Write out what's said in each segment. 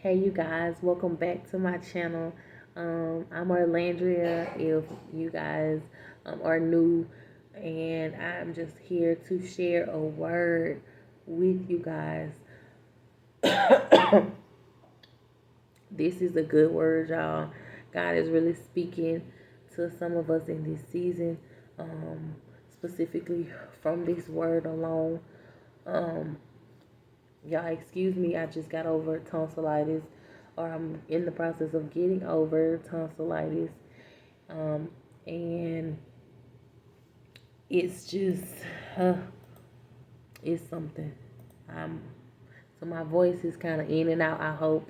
Hey you guys, welcome back to my channel. I'm Orlandria if you guys are new, and I'm just here to share a word with you guys. This is a good word, y'all. God is really speaking to some of us in this season, specifically from this word alone. Um, Y'all, excuse me, I just got over tonsillitis, or I'm in the process of getting over tonsillitis. Um, and it's just, uh, it's something. Um, so my voice is kind of in and out. I hope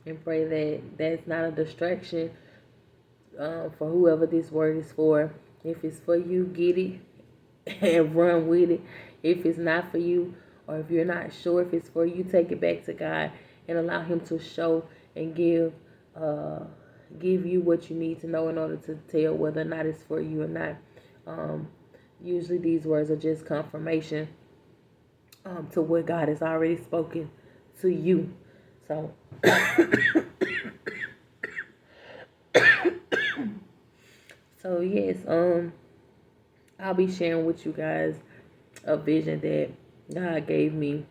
and pray that that's not a distraction for whoever this word is for. If it's for you, get it and run with it. If it's not for you, or if you're not sure if it's for you, take it back to God and allow Him to show and uh, give you what you need to know in order to tell whether or not it's for you or not. Um, Usually, these words are just confirmation to what God has already spoken to you. So, yes, I'll be sharing with you guys a vision that God gave me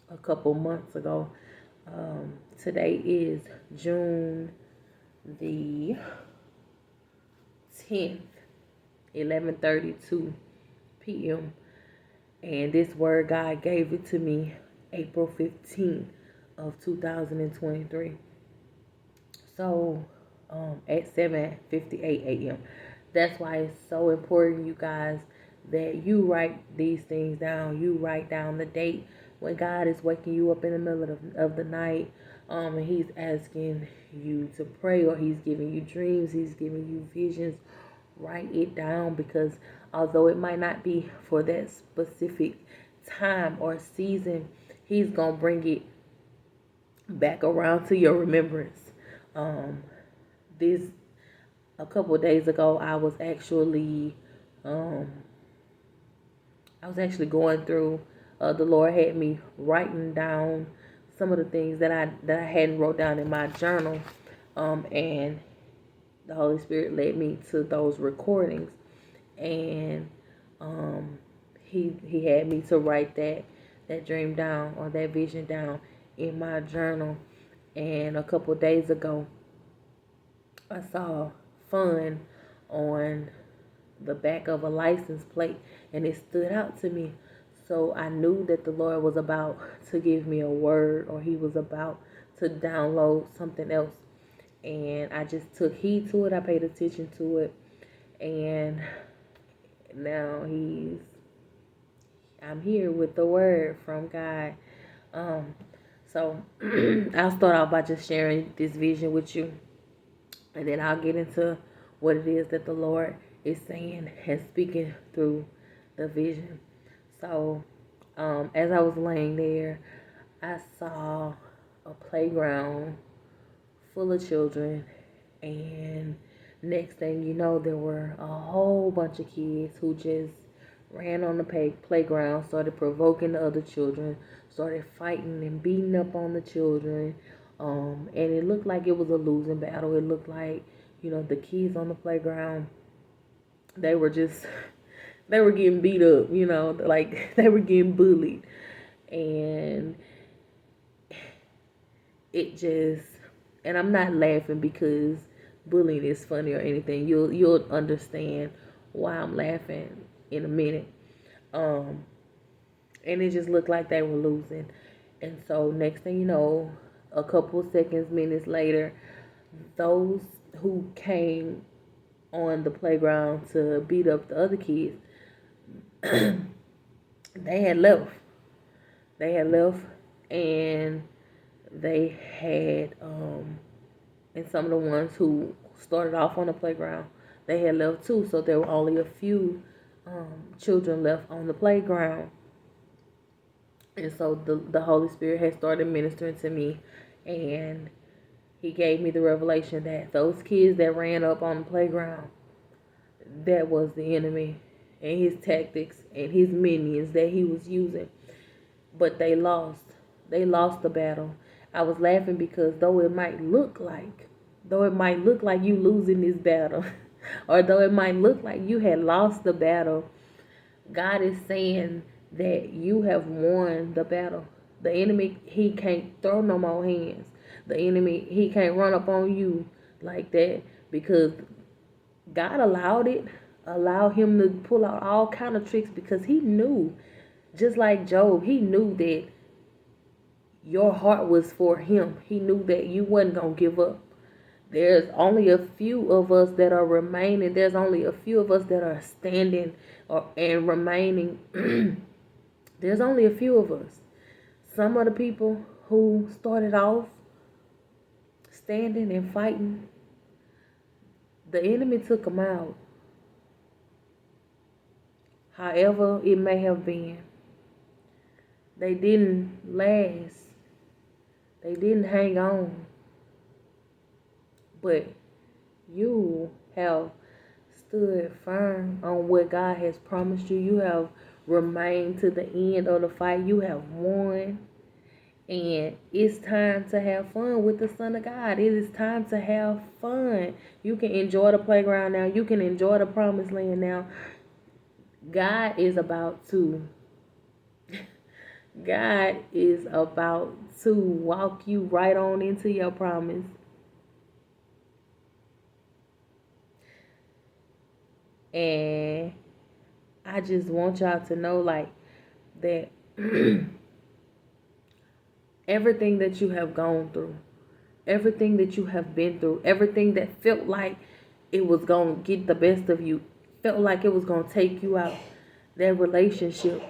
a couple months ago. Today is June the 10th, 11:32 p.m. And this word, God gave it to me April 15th of 2023. So at 7:58 a.m. That's why it's so important, you guys, that you write these things down. You write down the date when God is waking you up in the middle of the night, and He's asking you to pray, or He's giving you dreams, He's giving you visions. Write it down, because although it might not be for that specific time or season, He's gonna bring it back around to your remembrance. Um, this a couple of days ago, um, I was actually going through. The Lord had me writing down some of the things that I hadn't wrote down in my journal, and the Holy Spirit led me to those recordings, and um, he had me to write that dream down, or that vision down, in my journal. And a couple of days ago, I saw fun on the back of a license plate, and it stood out to me. So I knew that the Lord was about to give me a word, or He was about to download something else. And I just took heed to it. I paid attention to it. And now I'm here with the word from God. Um, so I'll start off by just sharing this vision with you, and then I'll get into what it is that the Lord is saying and speaking through the vision. So, as I was laying there, I saw a playground full of children, and next thing you know, there were a whole bunch of kids who just ran on the playground, started provoking the other children, started fighting and beating up on the children. And it looked like it was a losing battle. It looked like, the kids on the playground, they were just, they were getting beat up, like they were getting bullied. And it just, and I'm not laughing because bullying is funny or anything. You'll understand why I'm laughing in a minute. Um, and it just looked like they were losing. And so next thing you know, a couple seconds, minutes later, those who came on the playground to beat up the other kids, they had left. They had left, and they had and some of the ones who started off on the playground, they had left too. So there were only a few children left on the playground. And so the Holy Spirit had started ministering to me, and He gave me the revelation that those kids that ran up on the playground, that was the enemy and his tactics and his minions that he was using. But they lost. They lost the battle. I was laughing because though it might look like you losing this battle, or though it might look like you had lost the battle, God is saying that you have won the battle. The enemy, he can't throw no more hands. The enemy, he can't run up on you like that, because God allowed him to pull out all kind of tricks, because he knew, just like Job, he knew that your heart was for him. He knew that you wasn't going to give up. There's only a few of us that are remaining. There's only a few of us that are standing and remaining. There's only a few of us. Some of the people who started off standing and fighting, the enemy took them out. However it may have been, they didn't last. They didn't hang on. But you have stood firm on what God has promised you. You have remained to the end of the fight. You have won. And it's time to have fun with the Son of God. It is time to have fun. You can enjoy the playground now. You can enjoy the promised land now. God is about to walk you right on into your promise. And I just want y'all to know, like, that everything that you have gone through, everything that you have been through, everything that felt like it was going to get the best of you, felt like it was going to take you out, that relationship,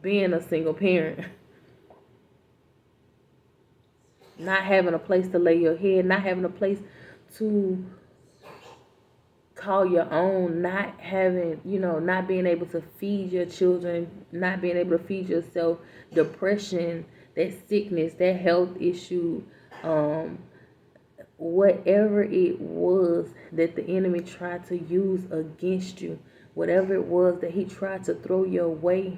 being a single parent, not having a place to lay your head, not having a place to call your own, not having, not being able to feed your children, not being able to feed yourself, depression, that sickness, that health issue, whatever it was that the enemy tried to use against you, whatever it was that he tried to throw your way,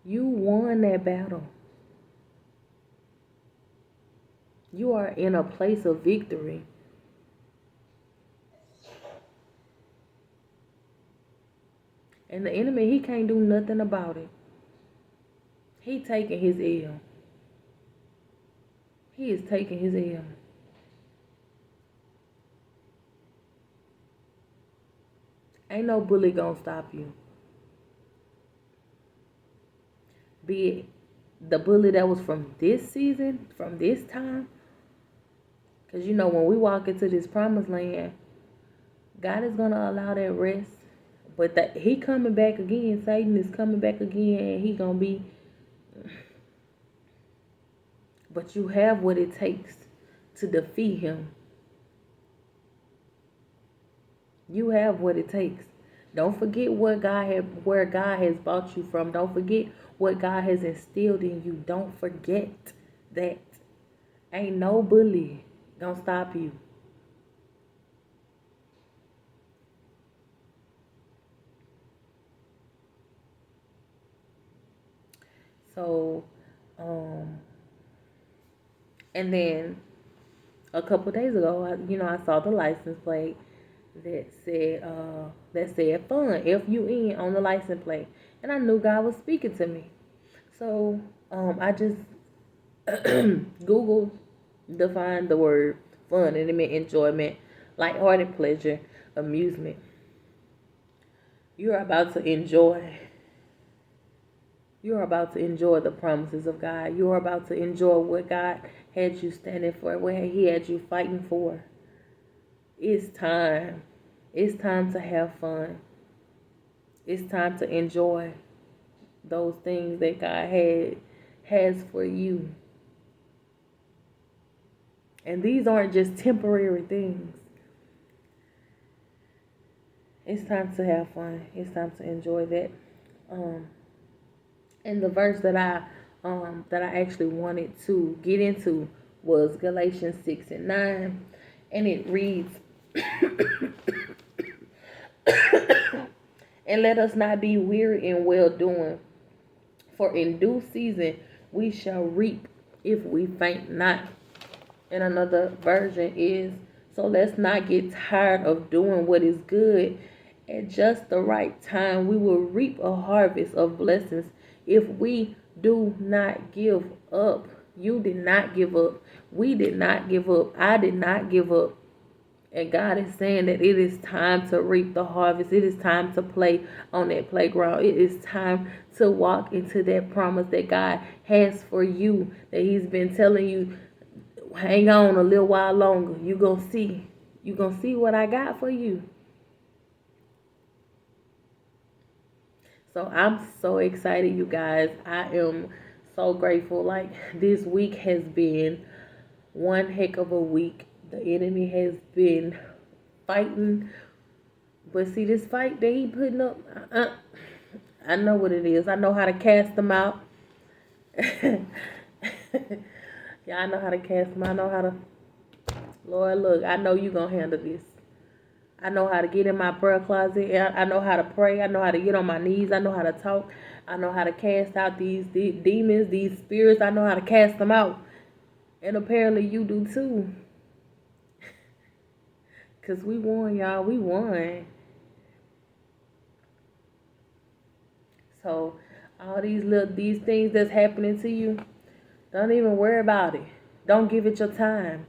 you won that battle. You are in a place of victory. And the enemy, he can't do nothing about it. He taking his L. He is taking his L. Ain't no bully gonna stop you. Be it the bully that was from this season, from this time. Because when we walk into this promised land, God is going to allow that rest. But that he coming back again. Satan is coming back again, and he going to be. But you have what it takes to defeat him. You have what it takes. Don't forget where God has brought you from. Don't forget what God has instilled in you. Don't forget that. Ain't no bully gonna stop you. So, and then a couple days ago, I saw the license plate that said fun, FUN, on the license plate, and I knew God was speaking to me. So, I just Googled, defined the word fun, and it meant enjoyment, lighthearted pleasure, amusement. You're about to enjoy the promises of God. You're about to enjoy what God had you standing for, what he had you fighting for. It's time. It's time to have fun. It's time to enjoy those things that God has for you. And these aren't just temporary things. It's time to have fun. It's time to enjoy that. And the verse that I actually wanted to get into was Galatians 6:9, and it reads, And let us not be weary in well doing. For in due season we shall reap if we faint not. And another version is, so let's not get tired of doing what is good. At just the right time, we will reap a harvest of blessings if we do not give up. You did not give up. We did not give up. I did not give up. And God is saying that it is time to reap the harvest. It is time to play on that playground. It is time to walk into that promise that God has for you, that He's been telling you, hang on a little while longer. You're going to see. You're going to see what I got for you. So I'm so excited, you guys. I am so grateful. Like, this week has been one heck of a week. The enemy has been fighting. But see, this fight that he putting up, I know what it is. I know how to cast them out. Yeah, I know how to cast them. I know how to. Lord, look, I know you going to handle this. I know how to get in my prayer closet. I know how to pray. I know how to get on my knees. I know how to talk. I know how to cast out these demons, these spirits. I know how to cast them out. And apparently you do too. Because we won, y'all. We won. So all these things that's happening to you, don't even worry about it. Don't give it your time.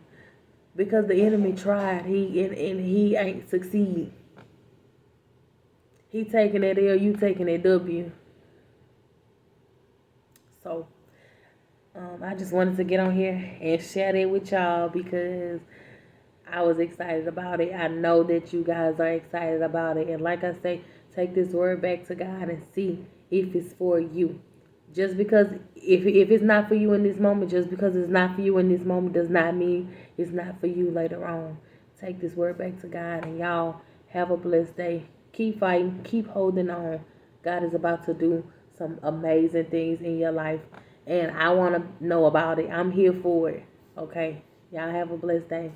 Because the enemy tried. He ain't succeed. He taking that L, you taking that W. So I just wanted to get on here and share that with y'all because I was excited about it. I know that you guys are excited about it. And like I say, take this word back to God and see if it's for you. Just because if it's not for you in this moment, just because it's not for you in this moment does not mean it's not for you later on. Take this word back to God, and y'all have a blessed day. Keep fighting, keep holding on. God is about to do some amazing things in your life, and I want to know about it. I'm here for it. Okay, y'all have a blessed day.